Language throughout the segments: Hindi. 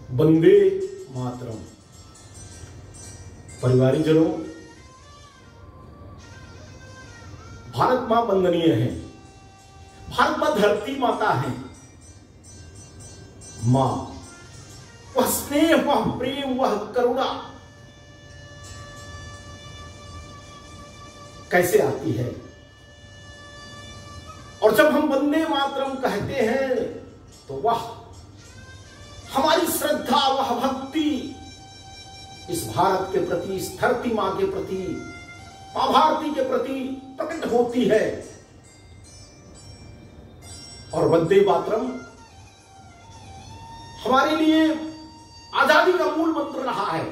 वंदे मातरम। परिवारजनों, भारत मां वंदनीय है। भारत मां धरती माता है। मां, वह स्नेह, वह प्रेम, वह करुणा कैसे आती है। और जब हम वंदे मातरम कहते हैं तो वह हमारी श्रद्धा, वह भक्ति इस भारत के प्रति, इस धरती मां के प्रति, मां भारती के प्रति प्रकट होती है। और वंदे मातरम हमारे लिए आजादी का मूल मंत्र रहा है।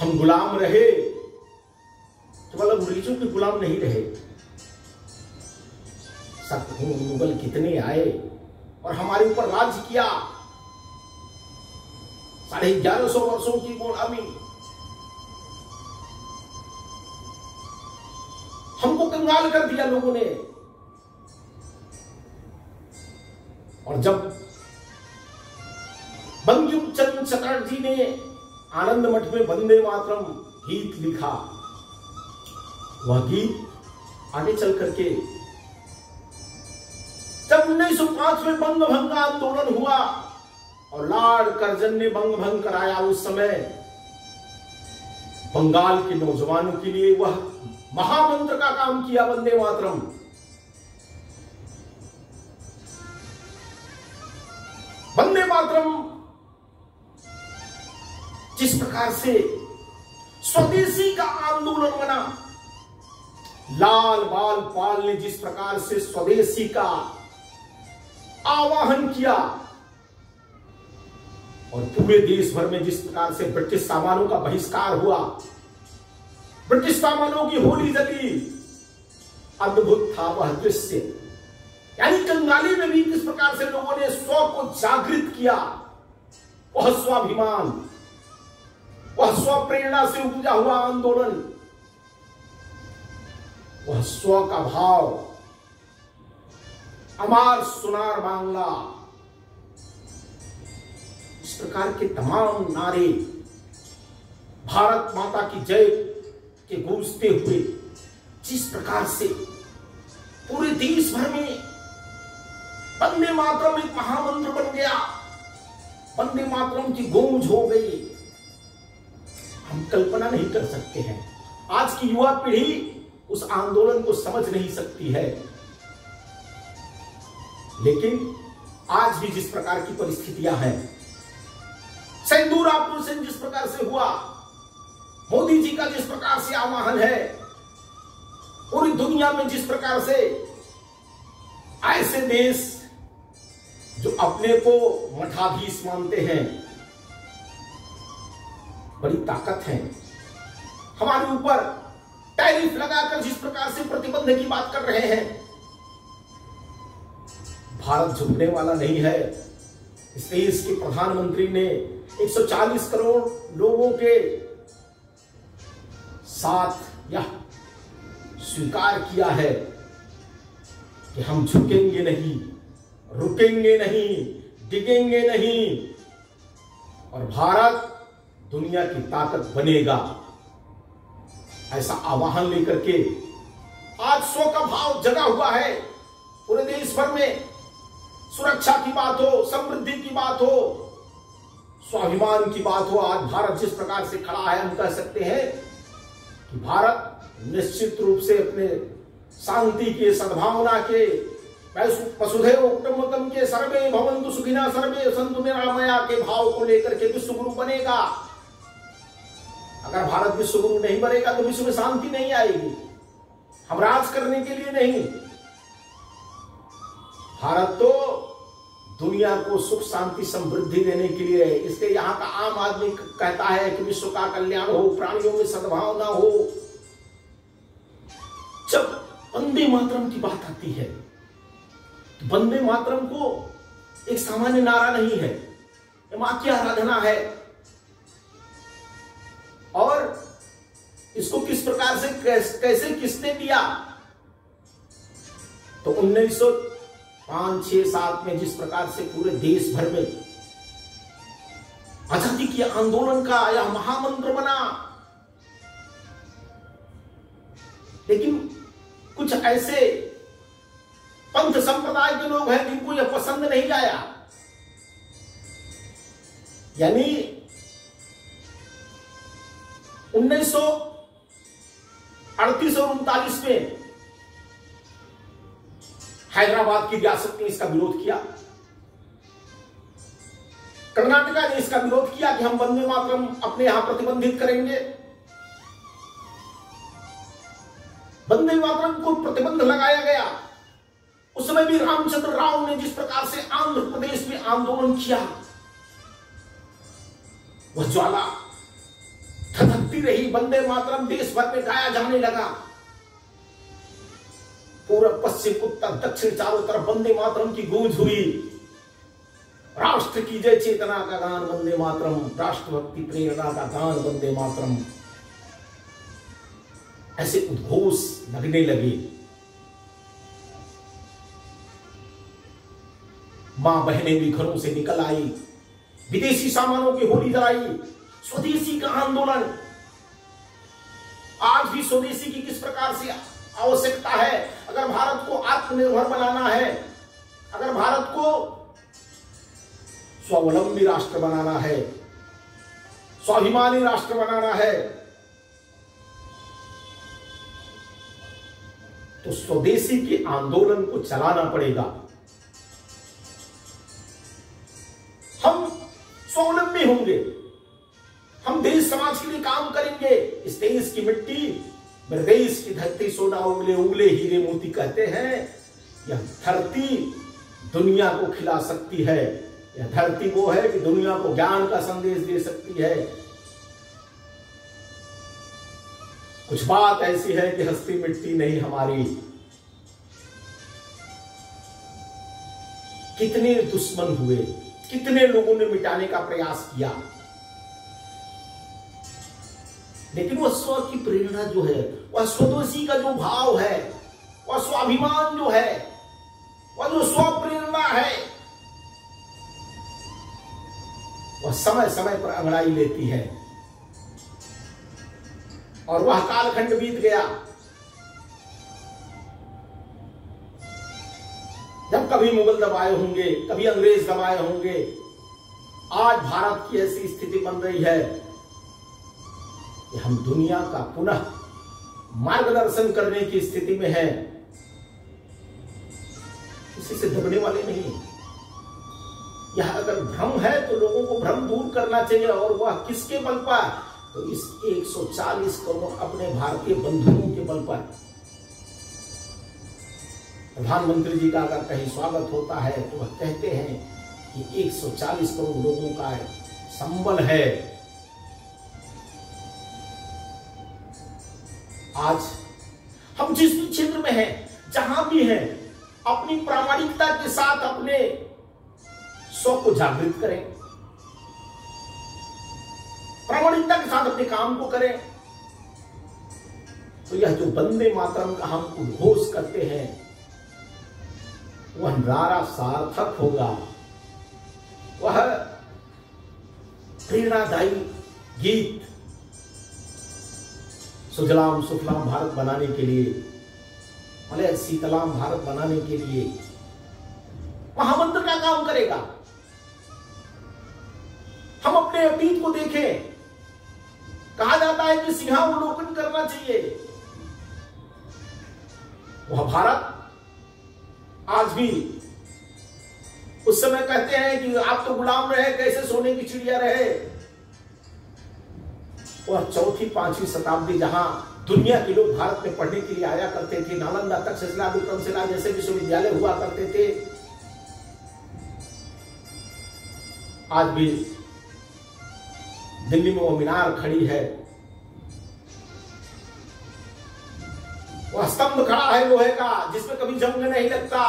हम गुलाम रहे, केवल अंग्रेजों के गुलाम नहीं रहे। मुगल कितने आए और हमारे ऊपर राज किया। 1150 वर्षों की गुलामी, हमको कंगाल कर दिया लोगों ने। और जब बंकिम चंद्र चटर्जी ने आनंद मठ में वंदे मातरम गीत लिखा, वह गीत आगे चल करके जब 1905 में बंग भंग का आंदोलन हुआ और लॉर्ड कर्जन ने बंग भंग कराया, उस समय बंगाल के नौजवानों के लिए वह महामंत्र का काम किया, वंदे मातरम। वंदे मातरम जिस प्रकार से स्वदेशी का आंदोलन बना, लाल बाल पाल ने जिस प्रकार से स्वदेशी का आवाहन किया और पूरे देश भर में जिस प्रकार से ब्रिटिश सामानों का बहिष्कार हुआ, ब्रिटिश सामानों की होली जली, अद्भुत था वह दृश्य। यानी कंगाली में भी किस प्रकार से लोगों ने स्व को जागृत किया। वह स्वाभिमान, वह स्व प्रेरणा से उपजा हुआ आंदोलन, वह स्व का भाव, अमार सुनार बांग्ला, इस प्रकार के तमाम नारे भारत माता की जय के गूंजते हुए जिस प्रकार से पूरे देश भर में वंदे मातरम एक महामंत्र बन गया, वंदे मातरम की गूंज हो गई, हम कल्पना नहीं कर सकते हैं। आज की युवा पीढ़ी उस आंदोलन को समझ नहीं सकती है। लेकिन आज भी जिस प्रकार की परिस्थितियां हैं, सिंदूर ऑपरेशन जिस प्रकार से हुआ, मोदी जी का जिस प्रकार से आह्वान है, पूरी दुनिया में जिस प्रकार से ऐसे देश जो अपने को मठाधीश मानते हैं, बड़ी ताकत है, हमारे ऊपर टैरिफ लगाकर जिस प्रकार से प्रतिबंध की बात कर रहे हैं, भारत झुकने वाला नहीं है। इस देश के प्रधानमंत्री ने 140 करोड़ लोगों के साथ यह स्वीकार किया है कि हम झुकेंगे नहीं, रुकेंगे नहीं, डिगेंगे नहीं और भारत दुनिया की ताकत बनेगा। ऐसा आह्वान लेकर के आज स्व का भाव जगा हुआ है। पूरे देश भर में सुरक्षा की बात हो, समृद्धि की बात हो, स्वाभिमान की बात हो, आज भारत जिस प्रकार से खड़ा है, हम कह सकते हैं कि भारत निश्चित रूप से अपने शांति के, सद्भावना के, वसुधैव कुटुम्बकम के, सर्वे भवन्तु सुखिनः सर्वे सन्तु निरामया के भाव को लेकर के विश्व गुरु बनेगा। अगर भारत विश्व गुरु नहीं बनेगा तो विश्व में शांति नहीं आएगी। हम राज करने के लिए नहीं, भारत तो दुनिया को सुख शांति समृद्धि देने के लिए है। इसलिए यहाँ का आम आदमी कहता है कि विश्व का कल्याण हो, प्राणियों में सद्भावना हो। जब वंदे मातरम की बात आती है तो वंदे मातरम को एक सामान्य नारा नहीं है, ये मां की आराधना है। और इसको किस प्रकार से कैसे किसने दिया, तो 5, 6, 7 में जिस प्रकार से पूरे देश भर में आजादी के आंदोलन का यह महामंत्र बना, लेकिन कुछ ऐसे पंथ संप्रदाय के लोग हैं जिनको यह पसंद नहीं आया। यानी 1938 और 39 में हैदराबाद की रियासत ने इसका विरोध किया, कर्नाटका ने इसका विरोध किया कि हम वंदे मातरम अपने यहां प्रतिबंधित करेंगे। वंदे मातरम को प्रतिबंध लगाया गया। उस समय भी रामचंद्र राव ने जिस प्रकार से आंध्र प्रदेश में आंदोलन किया, वह ज्वाला धधकती रही। वंदे मातरम देश भर में गाया जाने लगा। पूर्व, पश्चिम, उत्तर, दक्षिण चारों तरफ वंदे मातरम की गूंज हुई। राष्ट्र की जय चेतना का गान वंदे मातरम, राष्ट्रभक्ति प्रेरणा का गान वंदे मातरम, ऐसे उद्घोष लगने लगे। मां बहनें भी घरों से निकल आई, विदेशी सामानों की होली जलाई। स्वदेशी का आंदोलन, आज भी स्वदेशी की किस प्रकार से आवश्यकता है। अगर भारत को आत्मनिर्भर बनाना है, अगर भारत को स्वावलंबी राष्ट्र बनाना है, स्वाभिमानी राष्ट्र बनाना है, तो स्वदेशी के आंदोलन को चलाना पड़ेगा। हम स्वावलंबी होंगे, हम देश समाज के लिए काम करेंगे। इस देश की मिट्टी, मेरे देश की धरती सोना उगले उगले हीरे मोती कहते हैं। यह धरती दुनिया को खिला सकती है। यह धरती वो है कि दुनिया को ज्ञान का संदेश दे सकती है। कुछ बात ऐसी है कि हस्ती मिट्टी नहीं हमारी। कितने दुश्मन हुए, कितने लोगों ने मिटाने का प्रयास किया, लेकिन वह स्व की प्रेरणा जो है, वह स्वदेशी का जो भाव है, वह स्वाभिमान जो है, वह जो स्व प्रेरणा है, वह समय समय पर अंगड़ाई लेती है। और वह कालखंड बीत गया जब कभी मुगल दबाए होंगे, कभी अंग्रेज दबाए होंगे। आज भारत की ऐसी स्थिति बन रही है कि हम दुनिया का पुनः मार्गदर्शन करने की स्थिति में हैं। किसी से दबने वाले नहीं। यह अगर भ्रम है तो लोगों को भ्रम दूर करना चाहिए। और वह किसके बल पर? तो इस 140 करोड़ अपने भारतीय बंधुओं के बल पर। प्रधानमंत्री जी का अगर कहीं स्वागत होता है तो वह कहते हैं कि 140 करोड़ लोगों का संबल है। आज हम जिस भी क्षेत्र में हैं, जहां भी हैं, अपनी प्रामाणिकता के साथ अपने स्व को जागृत करें, प्रामाणिकता के साथ अपने काम को करें। तो यह जो वंदे मातरम का हम उद्घोष करते हैं, वह नारा सार्थक होगा। वह प्रेरणादायी गीत सुजलाम सुफलाम भारत बनाने के लिए, मलय शीतलाम भारत बनाने के लिए महामंत्र का काम करेगा। हम अपने अतीत को देखें। कहा जाता है कि सिंहावलोकन करना चाहिए। वह भारत आज भी, उस समय कहते हैं कि आप तो गुलाम रहे, कैसे सोने की चिड़िया रहे। और 4वीं 5वीं शताब्दी जहां दुनिया के लोग भारत में पढ़ने के लिए आया करते थे, नालंदा, तक्षशिला, विक्रमशिला जैसे विश्वविद्यालय हुआ करते थे, आज भी दिल्ली में वो मीनार खड़ी है, वह स्तंभ खड़ा है लोहे का जिसमें कभी जंग नहीं लगता।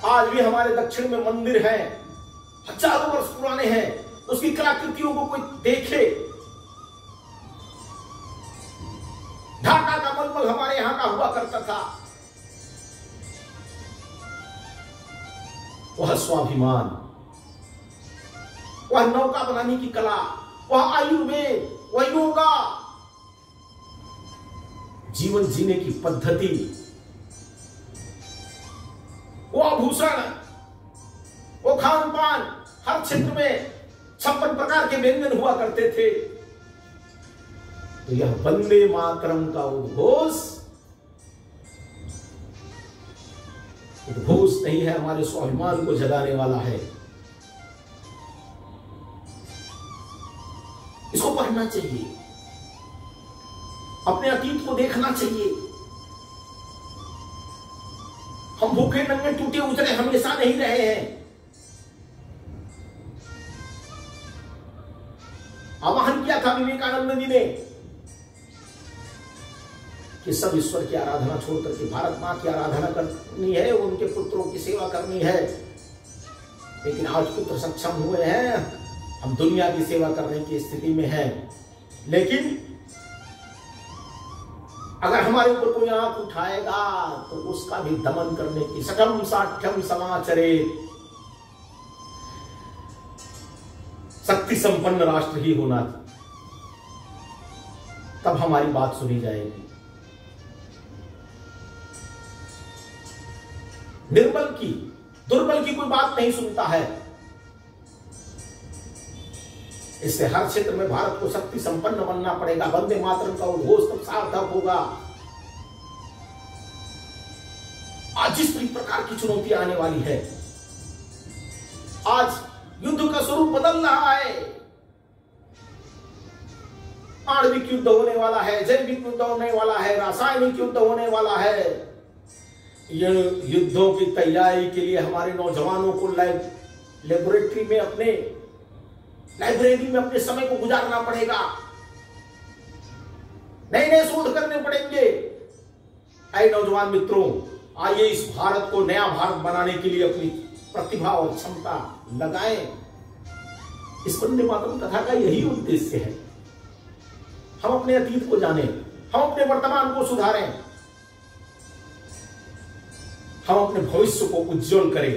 आज भी हमारे दक्षिण में मंदिर हैं, हजारों वर्ष पुराने हैं। उसकी कलाकृतियों को कोई देखे। ढाका का मलमल हमारे यहां का हुआ करता था। वह स्वाभिमान, वह नौका बनाने की कला, वह आयुर्वेद, वह योगा, जीवन जीने की पद्धति, वो आभूषण, वो खान पान, हर क्षेत्र में 56 प्रकार के व्यंजन हुआ करते थे। तो यह वंदे मातरम का उद्घोष नहीं है, हमारे स्वाभिमान को जगाने वाला है। इसको पढ़ना चाहिए, अपने अतीत को देखना चाहिए। हम भूखे नंगे टूटे उजड़े हमेशा नहीं रहे हैं। आह्वान किया था विवेकानंद जी ने कि सब ईश्वर की आराधना छोड़ करके भारत मां की आराधना करनी है, उनके पुत्रों की सेवा करनी है। लेकिन आज पुत्र सक्षम हुए हैं, हम दुनिया की सेवा करने की स्थिति में हैं। लेकिन अगर हमारे ऊपर कोई आंख उठाएगा तो उसका भी दमन करने की सकम साठ्यम समाचरे, शक्ति संपन्न राष्ट्र ही होना, तब हमारी बात सुनी जाएगी। निर्बल की, दुर्बल की कोई बात नहीं सुनता है। इससे हर क्षेत्र में भारत को शक्ति संपन्न बनना पड़ेगा। वंदे मातरम का उद्घोष तब सार्थक होगा। आज जिस प्रकार की चुनौतियां आने वाली है, आज युद्ध का स्वरूप बदल रहा है। आणविक युद्ध होने वाला है, जैविक युद्ध होने वाला है, रासायनिक युद्ध होने वाला है। ये युद्धों की तैयारी के लिए हमारे नौजवानों को लाइब्रेरी में अपने समय को गुजारना पड़ेगा। नए नए शोध करने पड़ेंगे। ऐ नौजवान मित्रों, आइए इस भारत को नया भारत बनाने के लिए अपनी प्रतिभा और क्षमता लगाएं। इस वंदे मातरम कथा का यही उद्देश्य है। हम अपने अतीत को जानें, हम अपने वर्तमान को सुधारें, हम अपने भविष्य को उज्जवल करें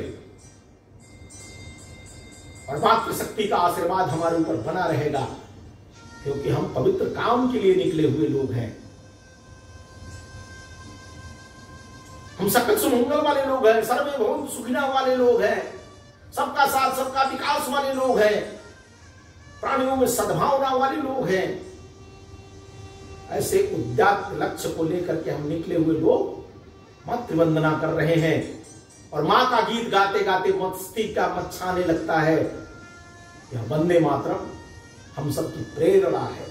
और मातृशक्ति का आशीर्वाद हमारे ऊपर बना रहेगा, क्योंकि हम पवित्र काम के लिए निकले हुए लोग हैं। हम सकल सुमंगल वाले लोग हैं, सर्वे भवन्तु सुखिनः वाले लोग हैं, सबका साथ सबका विकास वाले लोग हैं, प्राणियों में सद्भावना वाले लोग हैं। ऐसे उद्यात लक्ष्य को लेकर के हम निकले हुए लोग मातृवंदना कर रहे हैं। और मां का गीत गाते गाते मस्तिष्क मच्छाने लगता है। यह वंदे मातरम हम सबकी प्रेरणा है।